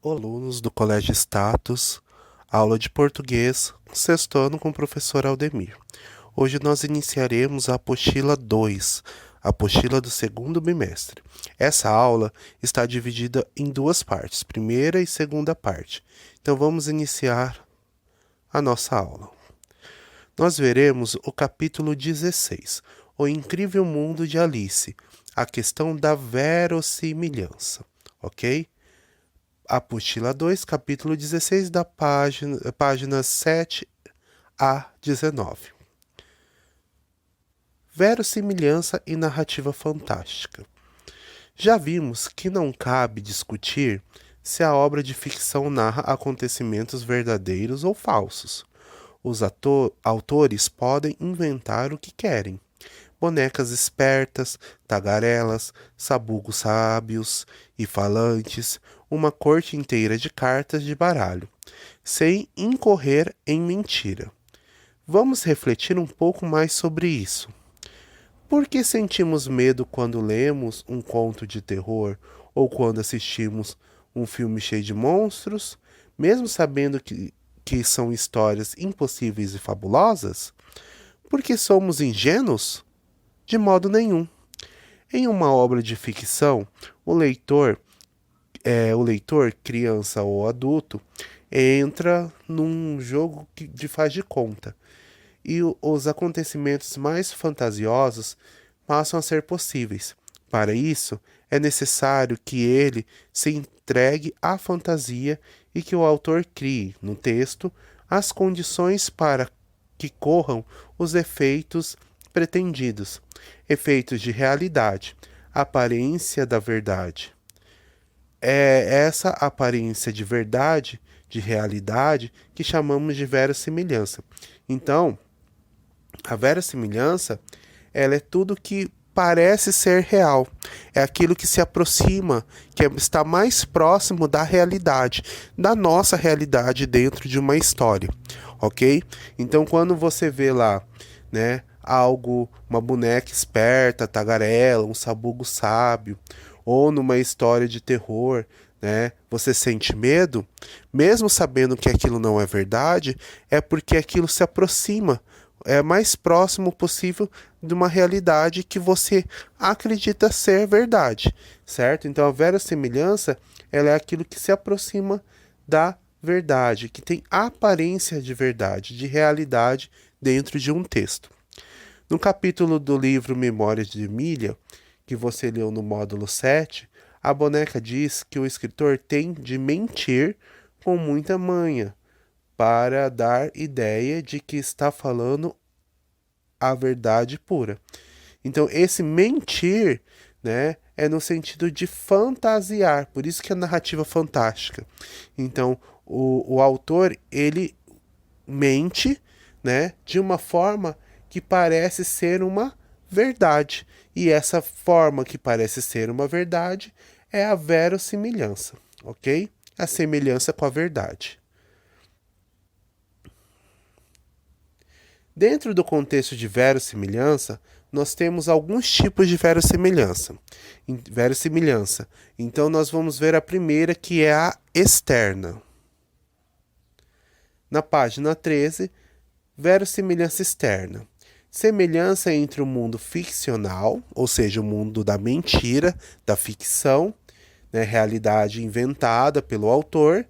Olá, alunos do Colégio Status, aula de português, sexto ano com o professor Aldemir. Hoje nós iniciaremos a apostila 2, a apostila do segundo bimestre. Essa aula está dividida em duas partes, primeira e segunda parte. Então vamos iniciar a nossa aula. Nós veremos o capítulo 16, O Incrível Mundo de Alice, a questão da verossimilhança, ok? Apostila 2, capítulo 16, da páginas 7 a 19. Verossimilhança e narrativa fantástica. Já vimos que não cabe discutir se a obra de ficção narra acontecimentos verdadeiros ou falsos. Os autores podem inventar o que querem. Bonecas espertas, tagarelas, sabugos sábios e falantes, uma corte inteira de cartas de baralho, sem incorrer em mentira. Vamos refletir um pouco mais sobre isso. Por que sentimos medo quando lemos um conto de terror ou quando assistimos um filme cheio de monstros, mesmo sabendo que são histórias impossíveis e fabulosas? Porque somos ingênuos? De modo nenhum. Em uma obra de ficção, o leitor, criança ou adulto, entra num jogo de faz de conta e os acontecimentos mais fantasiosos passam a ser possíveis. Para isso, é necessário que ele se entregue à fantasia e que o autor crie, no texto, as condições para que corram os efeitos pretendidos, efeitos de realidade, aparência da verdade. É essa aparência de verdade, de realidade, que chamamos de verossimilhança. Então, a verossimilhança, ela é tudo que parece ser real. É aquilo que se aproxima, está mais próximo da realidade, da nossa realidade dentro de uma história, ok? Então, quando você vê lá, né, algo, uma boneca esperta, tagarela, um sabugo sábio, ou numa história de terror, né, você sente medo, mesmo sabendo que aquilo não é verdade, é porque aquilo se aproxima, é mais próximo possível de uma realidade que você acredita ser verdade, certo? Então a verossimilhança, ela é aquilo que se aproxima da verdade, que tem aparência de verdade, de realidade dentro de um texto. No capítulo do livro Memórias de Emília, que você leu no módulo 7, a boneca diz que o escritor tem de mentir com muita manha para dar ideia de que está falando a verdade pura. Então, esse mentir, né, é no sentido de fantasiar, por isso que é narrativa fantástica. Então, o autor, ele mente, né, de uma forma que parece ser uma verdade. E essa forma que parece ser uma verdade é a verossimilhança, ok? A semelhança com a verdade. Dentro do contexto de verossimilhança, nós temos alguns tipos de verossimilhança. Então, nós vamos ver a primeira, que é a externa. Na página 13, verossimilhança externa. Semelhança entre o mundo ficcional, ou seja, o mundo da mentira, da ficção, né, realidade inventada pelo autor,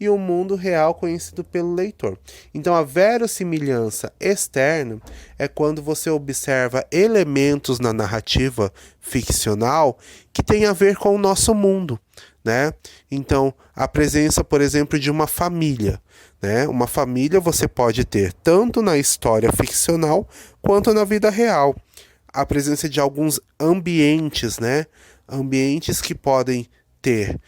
e o mundo real conhecido pelo leitor. Então, a verossimilhança externa é quando você observa elementos na narrativa ficcional que tem a ver com o nosso mundo, né? Então, a presença, por exemplo, de uma família, né? Uma família você pode ter tanto na história ficcional quanto na vida real. A presença de alguns ambientes, né? Ambientes que podem ter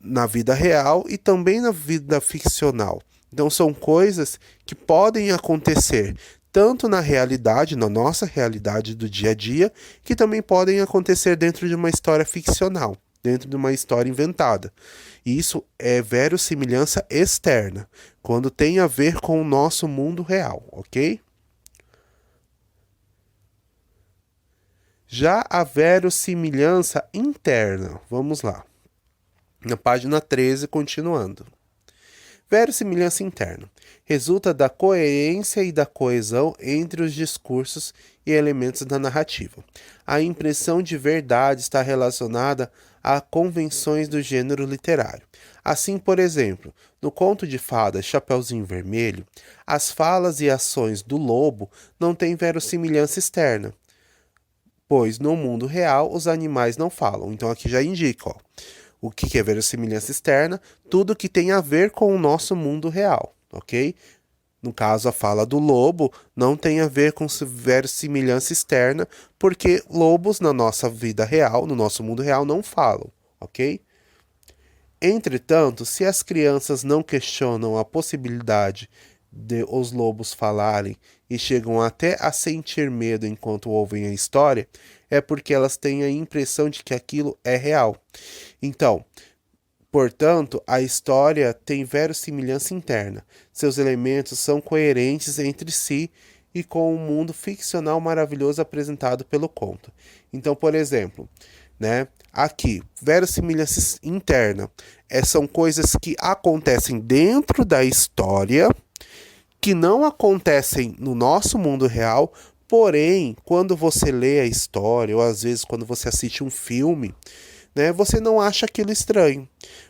na vida real e também na vida ficcional. Então são coisas que podem acontecer tanto na realidade, na nossa realidade do dia a dia, que também podem acontecer dentro de uma história ficcional, dentro de uma história inventada. E isso é verossimilhança externa, quando tem a ver com o nosso mundo real, ok? Já a verossimilhança interna, vamos lá. Na página 13, continuando. Verossimilhança interna. Resulta da coerência e da coesão entre os discursos e elementos da narrativa. A impressão de verdade está relacionada a convenções do gênero literário. Assim, por exemplo, no conto de fadas Chapeuzinho Vermelho, as falas e ações do lobo não têm verossimilhança externa, pois no mundo real os animais não falam. Então aqui já indica, ó, o que é verossimilhança externa, tudo que tem a ver com o nosso mundo real, ok? No caso, a fala do lobo não tem a ver com verossimilhança externa, porque lobos na nossa vida real, no nosso mundo real, não falam, ok? Entretanto, se as crianças não questionam a possibilidade de os lobos falarem e chegam até a sentir medo enquanto ouvem a história, é porque elas têm a impressão de que aquilo é real. Então, portanto, a história tem verossimilhança interna. Seus elementos são coerentes entre si e com o mundo ficcional maravilhoso apresentado pelo conto. Então, por exemplo, né, aqui, verossimilhança interna são coisas que acontecem dentro da história, que não acontecem no nosso mundo real, porém, quando você lê a história, ou às vezes quando você assiste um filme, né, você não acha aquilo estranho.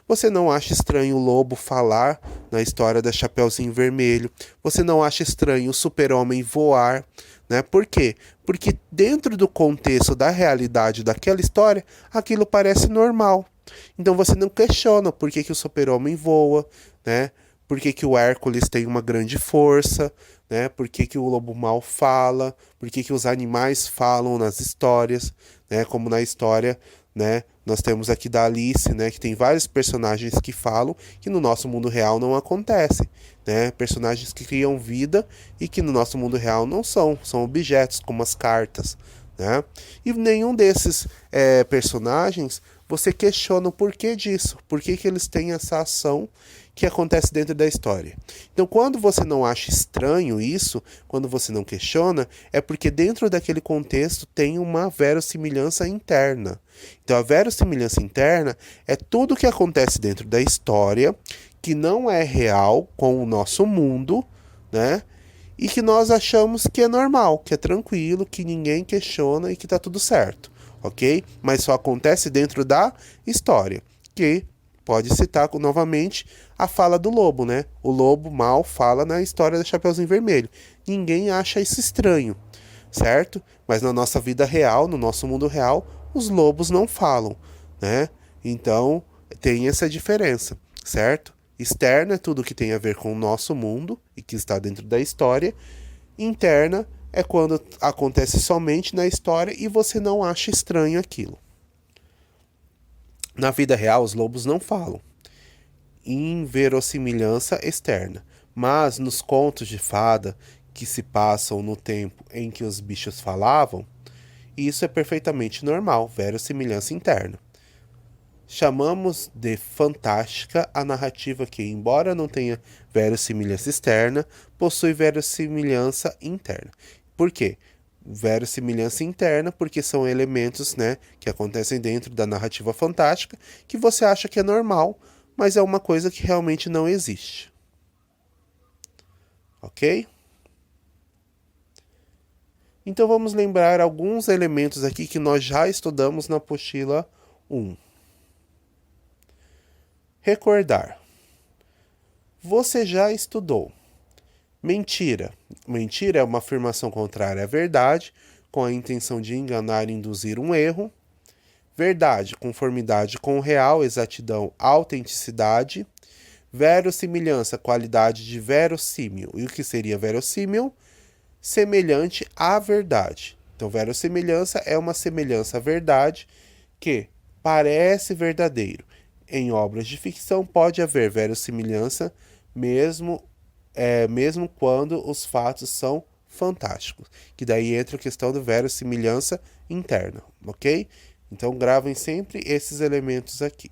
Você não acha estranho o lobo falar na história da Chapeuzinho Vermelho. Você não acha estranho o super-homem voar. Né? Por quê? Porque dentro do contexto da realidade daquela história, aquilo parece normal. Então você não questiona por que o super-homem voa, né? Por que o Hércules tem uma grande força, né? Por que o lobo mal fala, por que os animais falam nas histórias, né? Como na história, né? Nós temos aqui da Alice, né? Que tem vários personagens que falam que no nosso mundo real não acontece, né? Personagens que criam vida e que no nosso mundo real não são objetos como as cartas, né? E nenhum desses personagens você questiona o porquê disso, por que eles têm essa ação que acontece dentro da história. Então, quando você não acha estranho isso, quando você não questiona, é porque dentro daquele contexto tem uma verossimilhança interna. Então, a verossimilhança interna é tudo que acontece dentro da história que não é real com o nosso mundo, né? E que nós achamos que é normal, que é tranquilo, que ninguém questiona e que tá tudo certo, ok? Mas só acontece dentro da história, que pode citar novamente a fala do lobo, né? O lobo mal fala na história do Chapeuzinho Vermelho. Ninguém acha isso estranho, certo? Mas na nossa vida real, no nosso mundo real, os lobos não falam, né? Então, tem essa diferença, certo? Externa é tudo que tem a ver com o nosso mundo e que está dentro da história. Interna é quando acontece somente na história e você não acha estranho aquilo. Na vida real, os lobos não falam. Inverossimilhança externa. Mas nos contos de fada que se passam no tempo em que os bichos falavam, isso é perfeitamente normal, verossimilhança interna. Chamamos de fantástica a narrativa que, embora não tenha verossimilhança externa, possui verossimilhança interna. Por quê? Verossimilhança interna, porque são elementos, né, que acontecem dentro da narrativa fantástica que você acha que é normal, mas é uma coisa que realmente não existe. Ok? Então vamos lembrar alguns elementos aqui que nós já estudamos na apostila 1. Recordar. Você já estudou. Mentira. Mentira é uma afirmação contrária à verdade, com a intenção de enganar e induzir um erro. Verdade, conformidade com o real, exatidão, autenticidade. Verossimilhança, qualidade de verossímil. E o que seria verossímil? Semelhante à verdade. Então, verossimilhança é uma semelhança à verdade que parece verdadeiro. Em obras de ficção pode haver verossimilhança mesmo quando os fatos são fantásticos. Que daí entra a questão da verossimilhança interna, ok? Então gravem sempre esses elementos aqui.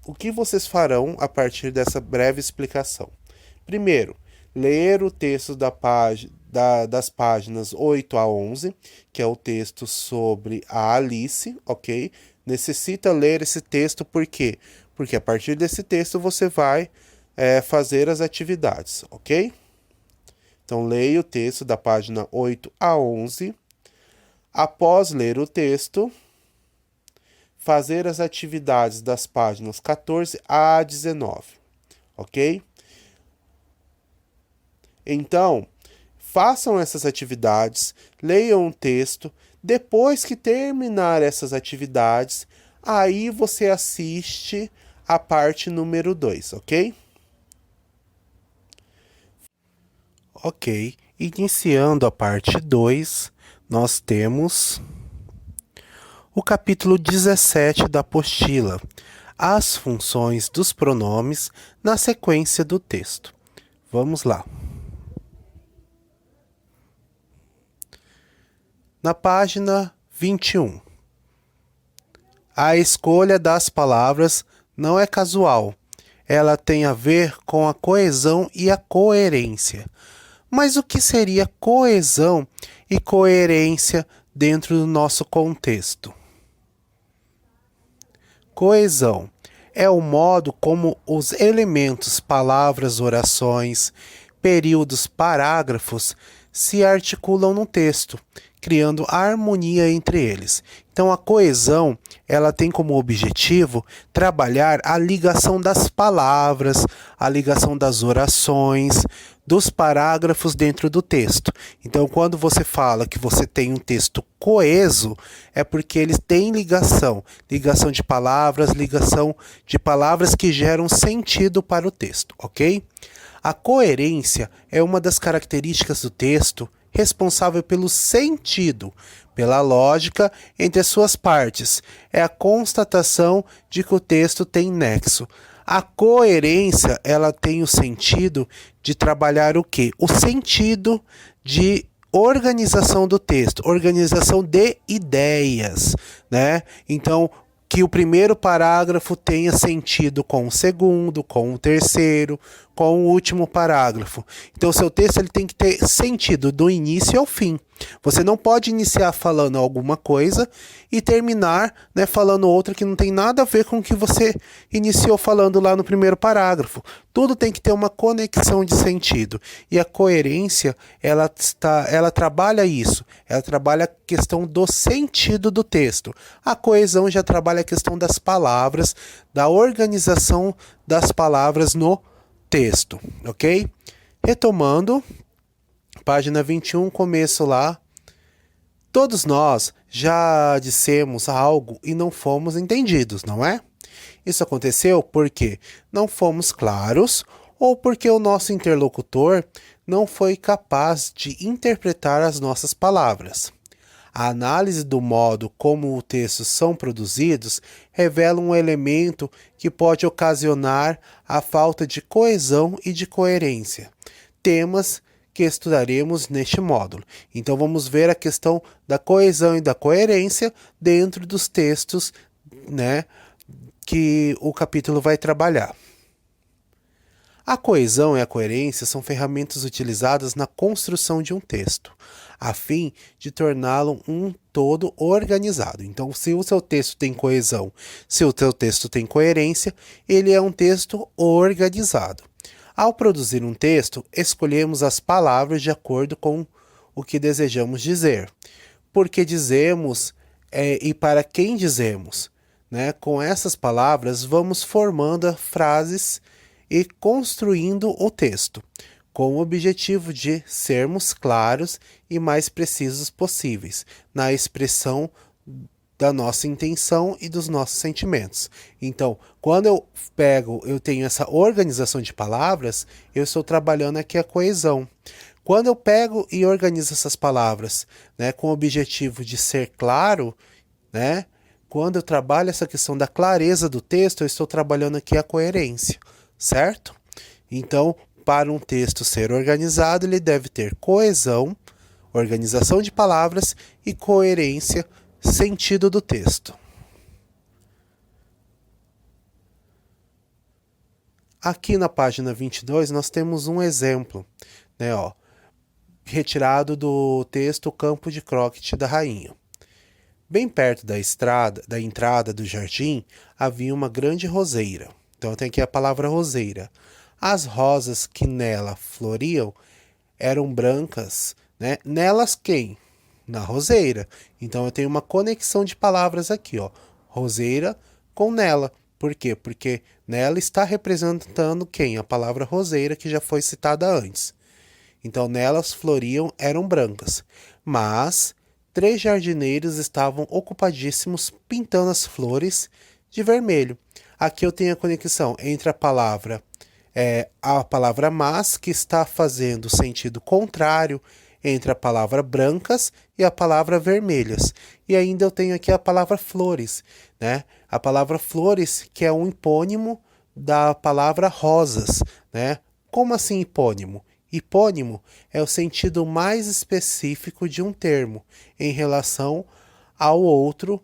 O que vocês farão a partir dessa breve explicação? Primeiro, ler o texto das páginas 8 a 11, que é o texto sobre a Alice, ok? Necessita ler esse texto por quê? Porque a partir desse texto você vai fazer as atividades, ok? Então, leia o texto da página 8 a 11. Após ler o texto, fazer as atividades das páginas 14 a 19, ok? Então, façam essas atividades, leiam o texto. Depois que terminar essas atividades, aí você assiste a parte número 2, ok? Ok, iniciando a parte 2, nós temos o capítulo 17 da apostila, as funções dos pronomes na sequência do texto. Vamos lá. Na página 21, a escolha das palavras não é casual. Ela tem a ver com a coesão e a coerência. Mas o que seria coesão e coerência dentro do nosso contexto? Coesão é o modo como os elementos, palavras, orações, períodos, parágrafos se articulam no texto, criando harmonia entre eles. Então a coesão, ela tem como objetivo trabalhar a ligação das palavras, a ligação das orações, dos parágrafos dentro do texto. Então, quando você fala que você tem um texto coeso, é porque eles têm ligação de palavras, ligação de palavras que geram sentido para o texto, ok? A coerência é uma das características do texto responsável pelo sentido, pela lógica entre as suas partes. É a constatação de que o texto tem nexo. A coerência, ela tem o sentido de trabalhar o quê? O sentido de organização do texto, organização de ideias, né? Então, que o primeiro parágrafo tenha sentido com o segundo, com o terceiro, com o último parágrafo. Então, o seu texto ele tem que ter sentido do início ao fim. Você não pode iniciar falando alguma coisa e terminar, né, falando outra que não tem nada a ver com o que você iniciou falando lá no primeiro parágrafo. Tudo tem que ter uma conexão de sentido. E a coerência, ela trabalha isso. Ela trabalha a questão do sentido do texto. A coesão já trabalha a questão das palavras, da organização das palavras no texto, ok? Retomando, página 21, começo lá. Todos nós já dissemos algo e não fomos entendidos, não é? Isso aconteceu porque não fomos claros ou porque o nosso interlocutor não foi capaz de interpretar as nossas palavras. A análise do modo como os textos são produzidos revela um elemento que pode ocasionar a falta de coesão e de coerência. Temas que estudaremos neste módulo. Então vamos ver a questão da coesão e da coerência dentro dos textos, né, que o capítulo vai trabalhar. A coesão e a coerência são ferramentas utilizadas na construção de um texto, a fim de torná-lo um todo organizado. Então, se o seu texto tem coesão, se o seu texto tem coerência, ele é um texto organizado. Ao produzir um texto, escolhemos as palavras de acordo com o que desejamos dizer. Porque dizemos e para quem dizemos, né? Com essas palavras, vamos formando frases e construindo o texto, com o objetivo de sermos claros e mais precisos possíveis na expressão da nossa intenção e dos nossos sentimentos. Então, quando eu tenho essa organização de palavras, eu estou trabalhando aqui a coesão. Quando eu pego e organizo essas palavras, né, com o objetivo de ser claro, né, quando eu trabalho essa questão da clareza do texto, eu estou trabalhando aqui a coerência, certo? Então, para um texto ser organizado, ele deve ter coesão, organização de palavras e coerência, sentido do texto. Aqui na página 22 nós temos um exemplo, né, ó, retirado do texto Campo de Croquet da Rainha. Bem perto da entrada do jardim, havia uma grande roseira. Então tem aqui a palavra roseira. As rosas que nela floriam eram brancas, né? Nelas quem? Na roseira. Então eu tenho uma conexão de palavras aqui, ó. Roseira com nela. Por quê? Porque nela está representando quem? A palavra roseira que já foi citada antes. Então nelas floriam eram brancas. Mas 3 jardineiros estavam ocupadíssimos pintando as flores de vermelho. Aqui eu tenho a conexão entre a palavra mas, que está fazendo sentido contrário entre a palavra brancas e a palavra vermelhas. E ainda eu tenho aqui a palavra flores, né? A palavra flores, que é um hipônimo da palavra rosas, né? Como assim hipônimo? Hipônimo é o sentido mais específico de um termo em relação ao outro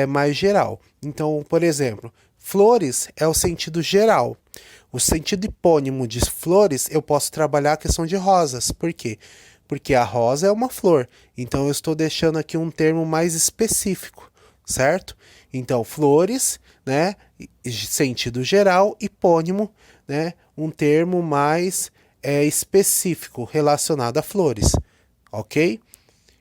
mais geral. Então, por exemplo, flores é o sentido geral. O sentido hipônimo de flores eu posso trabalhar a questão de rosas. Por quê? Porque a rosa é uma flor. Então eu estou deixando aqui um termo mais específico, certo? Então, flores, né? Sentido geral, hipônimo, né? Um termo mais específico relacionado a flores, ok?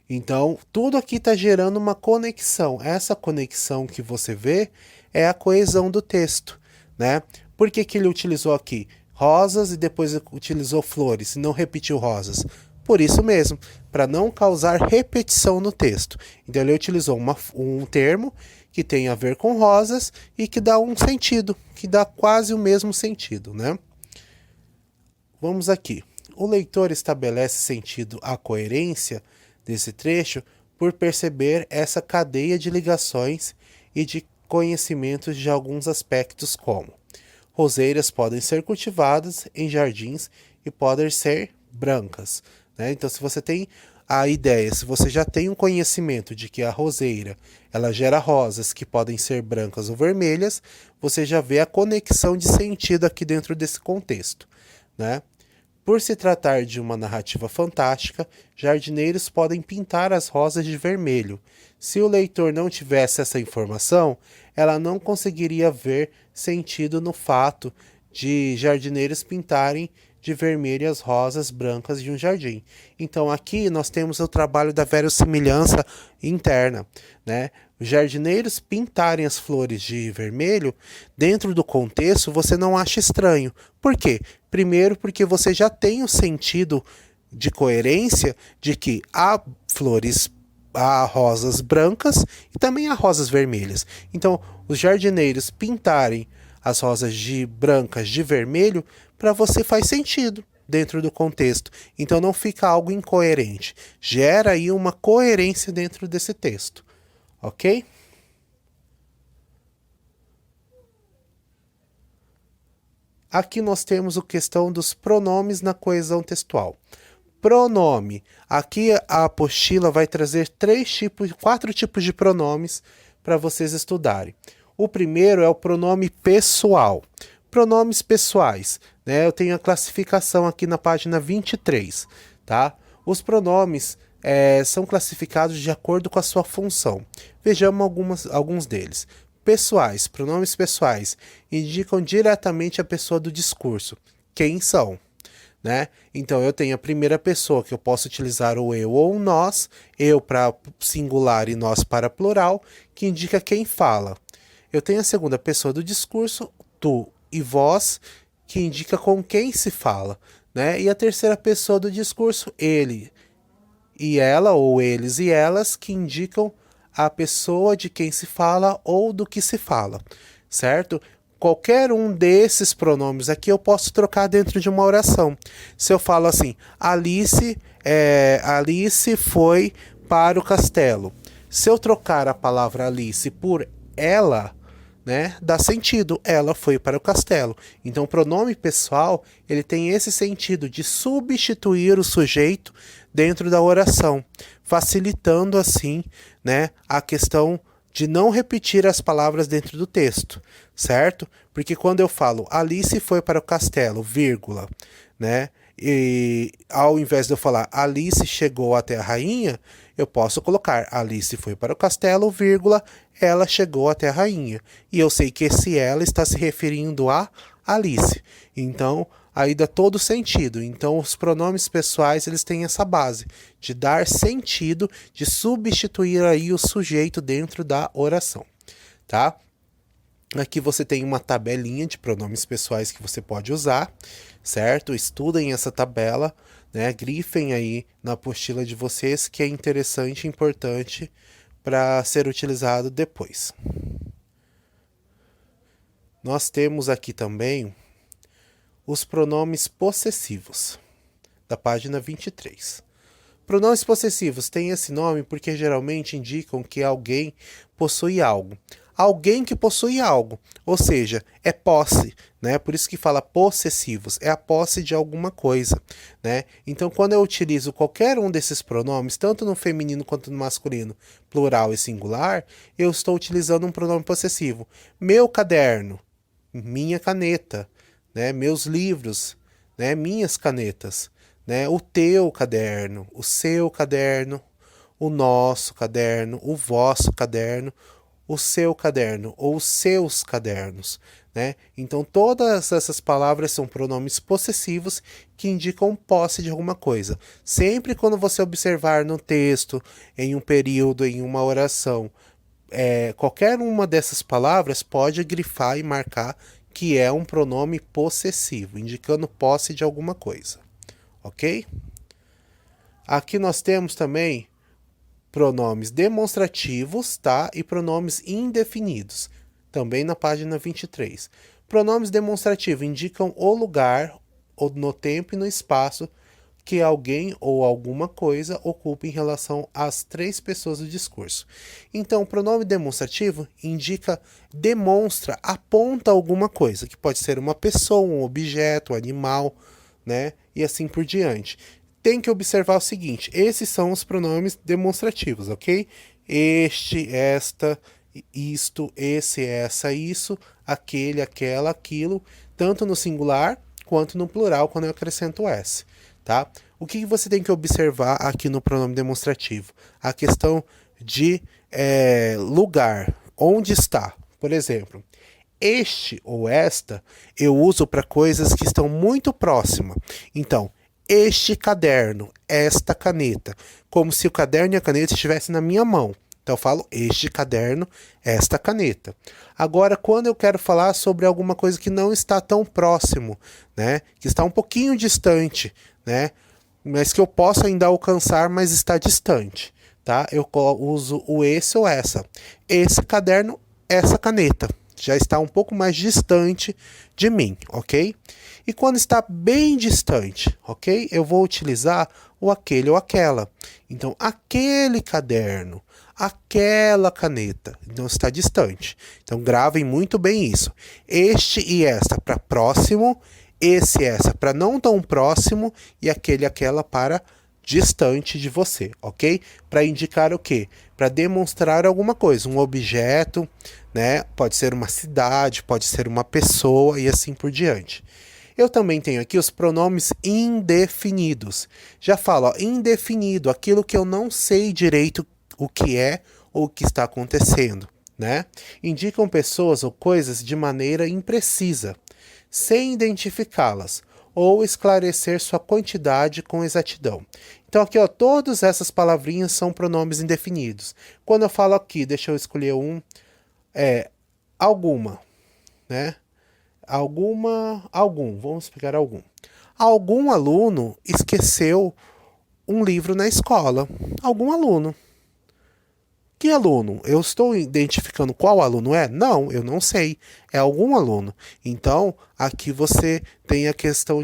Então, tudo aqui está gerando uma conexão. Essa conexão que você vê é a coesão do texto, né? Por que que ele utilizou aqui rosas e depois utilizou flores e não repetiu rosas? Por isso mesmo, para não causar repetição no texto. Então, ele utilizou um termo que tem a ver com rosas e que dá um sentido, que dá quase o mesmo sentido, né? Vamos aqui. O leitor estabelece sentido à coerência desse trecho por perceber essa cadeia de ligações e de conhecimentos de alguns aspectos como roseiras podem ser cultivadas em jardins e podem ser brancas, né? Então, se você tem a ideia, se você já tem um conhecimento de que a roseira ela gera rosas que podem ser brancas ou vermelhas, você já vê a conexão de sentido aqui dentro desse contexto, né? Por se tratar de uma narrativa fantástica, jardineiros podem pintar as rosas de vermelho. Se o leitor não tivesse essa informação, ela não conseguiria ver sentido no fato de jardineiros pintarem de vermelho as rosas brancas de um jardim. Então aqui nós temos o trabalho da verossimilhança interna, né? Os jardineiros pintarem as flores de vermelho, dentro do contexto, você não acha estranho. Por quê? Primeiro, porque você já tem o sentido de coerência de que há rosas brancas e também há rosas vermelhas. Então, os jardineiros pintarem as rosas brancas de vermelho, para você faz sentido dentro do contexto. Então não fica algo incoerente. Gera aí uma coerência dentro desse texto. Ok? Aqui nós temos a questão dos pronomes na coesão textual. Pronome. Aqui a apostila vai trazer 4 tipos de pronomes para vocês estudarem. O primeiro é o pronome pessoal. Pronomes pessoais, né? Eu tenho a classificação aqui na página 23, tá? Os pronomes são classificados de acordo com a sua função. Vejamos alguns deles. Pessoais, pronomes pessoais, indicam diretamente a pessoa do discurso. Quem são? Né? Então eu tenho a primeira pessoa que eu posso utilizar o eu ou o nós, eu para singular e nós para plural, que indica quem fala. Eu tenho a segunda pessoa do discurso, tu e vós, que indica com quem se fala, né? E a terceira pessoa do discurso, ele e ela, ou eles e elas, que indicam a pessoa de quem se fala ou do que se fala, certo? Qualquer um desses pronomes aqui eu posso trocar dentro de uma oração. Se eu falo assim, Alice foi para o castelo. Se eu trocar a palavra Alice por ela, né, dá sentido, ela foi para o castelo. Então o pronome pessoal, ele tem esse sentido de substituir o sujeito dentro da oração, facilitando assim, né, a questão de não repetir as palavras dentro do texto, certo? Porque quando eu falo Alice foi para o castelo, vírgula, né? E ao invés de eu falar Alice chegou até a rainha, eu posso colocar Alice foi para o castelo, vírgula, ela chegou até a rainha. E eu sei que esse ela está se referindo a Alice. Então, aí dá todo sentido. Então, os pronomes pessoais, eles têm essa base de dar sentido, de substituir aí o sujeito dentro da oração, tá? Aqui você tem uma tabelinha de pronomes pessoais que você pode usar, certo? Estudem essa tabela, né? Grifem aí na apostila de vocês, que é interessante e importante para ser utilizado depois. Nós temos aqui também os pronomes possessivos, da página 23. Pronomes possessivos têm esse nome porque geralmente indicam que alguém possui algo. Alguém que possui algo, ou seja, é posse, né? Por isso que fala possessivos, é a posse de alguma coisa, né? Então, quando eu utilizo qualquer um desses pronomes, tanto no feminino quanto no masculino, plural e singular, eu estou utilizando um pronome possessivo. Meu caderno, minha caneta, né? Meus livros, né? Minhas canetas, né? O teu caderno, o seu caderno, o nosso caderno, o vosso caderno, o seu caderno ou os seus cadernos, né? Então todas essas palavras são pronomes possessivos que indicam posse de alguma coisa. Sempre quando você observar no texto, em um período, em uma oração, qualquer uma dessas palavras pode grifar e marcar que é um pronome possessivo, indicando posse de alguma coisa, ok? Aqui nós temos também pronomes demonstrativos, tá? E pronomes indefinidos, também na página 23. Pronomes demonstrativos indicam o lugar, ou no tempo e no espaço que alguém ou alguma coisa ocupa em relação às três pessoas do discurso. Então, o pronome demonstrativo demonstra, aponta alguma coisa, que pode ser uma pessoa, um objeto, um animal, né? E assim por diante. Tem que observar o seguinte, esses são os pronomes demonstrativos, ok? Este, esta, isto, esse, essa, isso, aquele, aquela, aquilo, tanto no singular quanto no plural, quando eu acrescento S, tá? O que você tem que observar aqui no pronome demonstrativo? A questão de lugar, onde está, por exemplo. Este ou esta eu uso para coisas que estão muito próximas. Então, este caderno, esta caneta, como se o caderno e a caneta estivessem na minha mão. Então eu falo este caderno, esta caneta. Agora, quando eu quero falar sobre alguma coisa que não está tão próximo, né, que está um pouquinho distante, né, mas que eu posso ainda alcançar, mas está distante, tá? Eu uso o esse ou essa. Esse caderno, essa caneta. Já está um pouco mais distante de mim, ok? E quando está bem distante, ok? Eu vou utilizar o aquele ou aquela. Então, aquele caderno, aquela caneta, não está distante. Então, gravem muito bem isso. Este e esta para próximo, esse e essa para não tão próximo e aquele e aquela para distante de você, ok? Para indicar o quê? Para demonstrar alguma coisa, um objeto, né? Pode ser uma cidade, pode ser uma pessoa e assim por diante. Eu também tenho aqui os pronomes indefinidos. Já falo, ó, indefinido, aquilo que eu não sei direito o que é ou o que está acontecendo, né? Indicam pessoas ou coisas de maneira imprecisa, sem identificá-las ou esclarecer sua quantidade com exatidão. Então aqui, ó, todas essas palavrinhas são pronomes indefinidos. Quando eu falo aqui, deixa eu escolher um, alguma, né? Vamos pegar algum. Algum aluno esqueceu um livro na escola. Algum aluno. Que aluno? Eu estou identificando qual aluno é? Não, eu não sei. É algum aluno. Então, aqui você tem a questão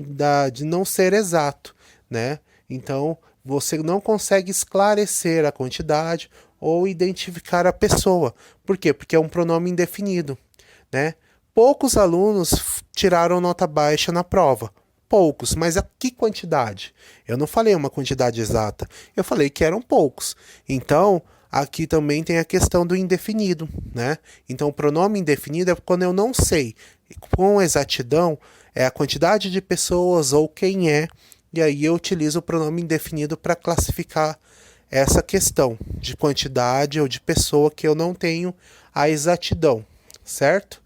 de não ser exato, né? Então, você não consegue esclarecer a quantidade ou identificar a pessoa. Por quê? Porque é um pronome indefinido, né? Poucos alunos tiraram nota baixa na prova. Poucos, mas a que quantidade? Eu não falei uma quantidade exata. Eu falei que eram poucos. Então, aqui também tem a questão do indefinido, né? Então, o pronome indefinido é quando eu não sei com exatidão é a quantidade de pessoas ou quem é, e aí eu utilizo o pronome indefinido para classificar essa questão de quantidade ou de pessoa que eu não tenho a exatidão, certo?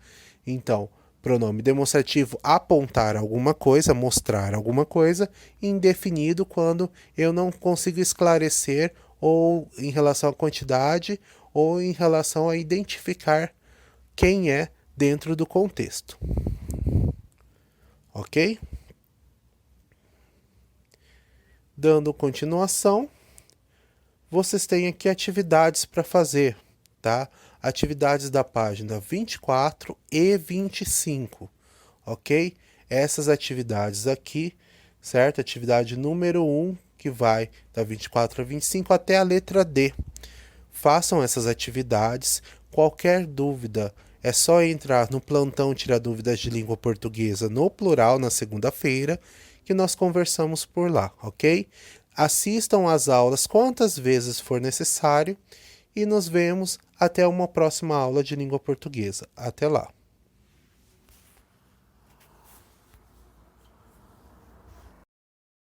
Então, pronome demonstrativo apontar alguma coisa, mostrar alguma coisa, indefinido quando eu não consigo esclarecer ou em relação à quantidade ou em relação a identificar quem é dentro do contexto. Ok? Dando continuação, vocês têm aqui atividades para fazer, tá? Atividades da página 24 e 25, ok? Essas atividades aqui, certo? Atividade número 1, que vai da 24 a 25 até a letra D. Façam essas atividades. Qualquer dúvida, é só entrar no plantão Tira Dúvidas de Língua Portuguesa no plural na segunda-feira, que nós conversamos por lá, ok? Assistam às aulas quantas vezes for necessário e nos vemos até uma próxima aula de língua portuguesa. Até lá!